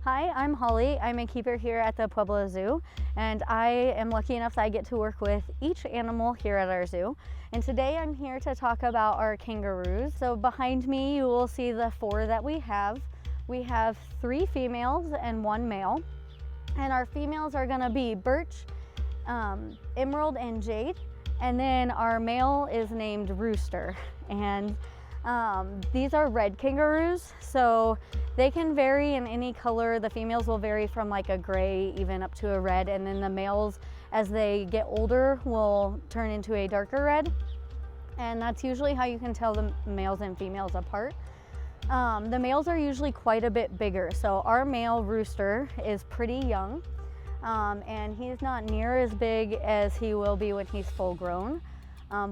Hi, I'm Holly. I'm a keeper here at the Pueblo Zoo, and I am lucky enough that I get to work with each animal here at our zoo. And today I'm here to talk about our kangaroos. So behind me you will see the 4 that we have. We have 3 females and 1 male. And our females are gonna be Birch, Emerald, and Jade. And then our male is named Rooster. And these are red kangaroos, so they can vary in any color. The females will vary from like a gray even up to a red, and then the males, as they get older, will turn into a darker red. And that's usually how you can tell the males and females apart. The males are usually quite a bit bigger. So our male Rooster is pretty young, and he's not near as big as he will be when he's full grown.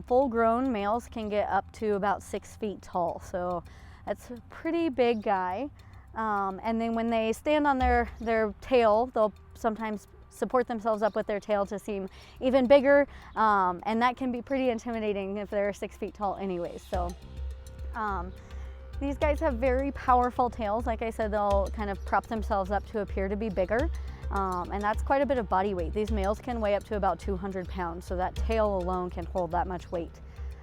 Full-grown males can get up to about 6 feet tall, so that's a pretty big guy. And then when they stand on their tail, they'll sometimes support themselves up with their tail to seem even bigger, and that can be pretty intimidating if they're 6 feet tall anyways. So these guys have very powerful tails. Like I said, they'll kind of prop themselves up to appear to be bigger. And that's quite a bit of body weight. These males can weigh up to about 200 pounds, so that tail alone can hold that much weight.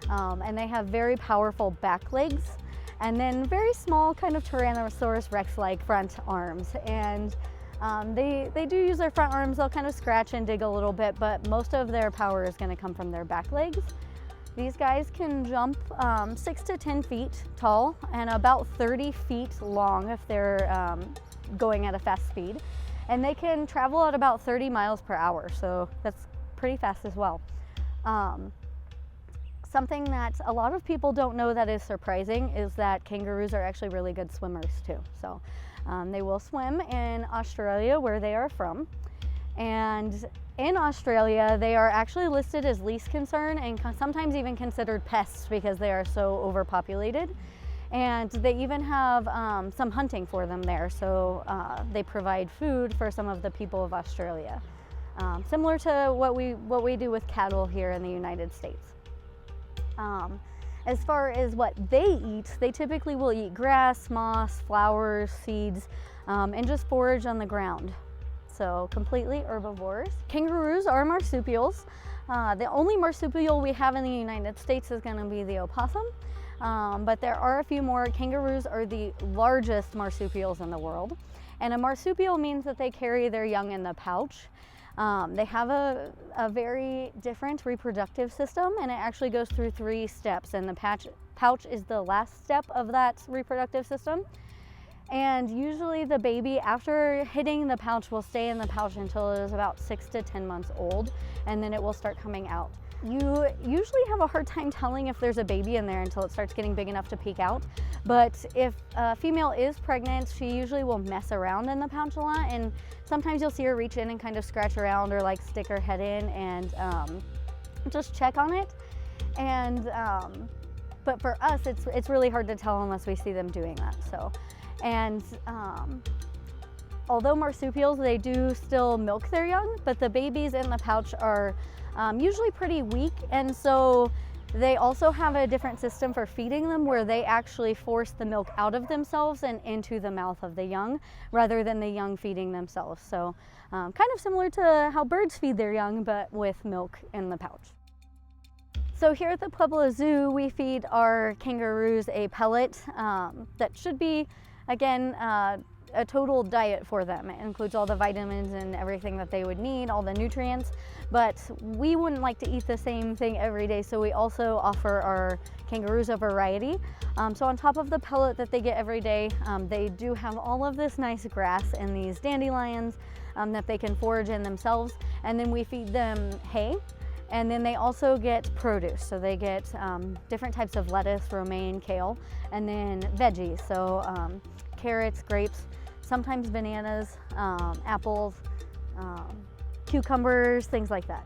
And they have very powerful back legs, and then very small kind of Tyrannosaurus Rex-like front arms. And they do use their front arms. They'll kind of scratch and dig a little bit, but most of their power is going to come from their back legs. These guys can jump 6 to 10 feet tall and about 30 feet long if they're going at a fast speed. And they can travel at about 30 miles per hour, so that's pretty fast as well. Something that a lot of people don't know that is surprising is that kangaroos are actually really good swimmers too. So they will swim in Australia, where they are from. And in Australia, they are actually listed as least concern and sometimes even considered pests because they are so overpopulated. And they even have some hunting for them there, so they provide food for some of the people of Australia, similar to what we do with cattle here in the United States. As far as what they eat, they typically will eat grass, moss, flowers, seeds, and just forage on the ground. So completely herbivores. Kangaroos are marsupials. The only marsupial we have in the United States is going to be the opossum. But there are a few more. Kangaroos are the largest marsupials in the world. And a marsupial means that they carry their young in the pouch. They have a very different reproductive system, and it actually goes through 3 steps. And the pouch is the last step of that reproductive system. And usually the baby, after hitting the pouch, will stay in the pouch until it is about 6 to 10 months old, and then it will start coming out. You usually have a hard time telling if there's a baby in there until it starts getting big enough to peek out. But if a female is pregnant, she usually will mess around in the pouch a lot, and sometimes you'll see her reach in and kind of scratch around or like stick her head in and just check on it. And but for us, it's really hard to tell unless we see them doing that. So, and although marsupials, they do still milk their young, but the babies in the pouch are usually pretty weak, and so they also have a different system for feeding them where they actually force the milk out of themselves and into the mouth of the young rather than the young feeding themselves. So kind of similar to how birds feed their young, but with milk in the pouch. So here at the Pueblo Zoo, we feed our kangaroos a pellet that should be, again, a total diet for them. It includes all the vitamins and everything that they would need, all the nutrients, but we wouldn't like to eat the same thing every day, so we also offer our kangaroos a variety. So on top of the pellet that they get every day, they do have all of this nice grass and these dandelions that they can forage in themselves, and then we feed them hay. And then they also get produce, so they get different types of lettuce, romaine, kale, and then veggies, so carrots, grapes, sometimes bananas, apples, cucumbers, things like that.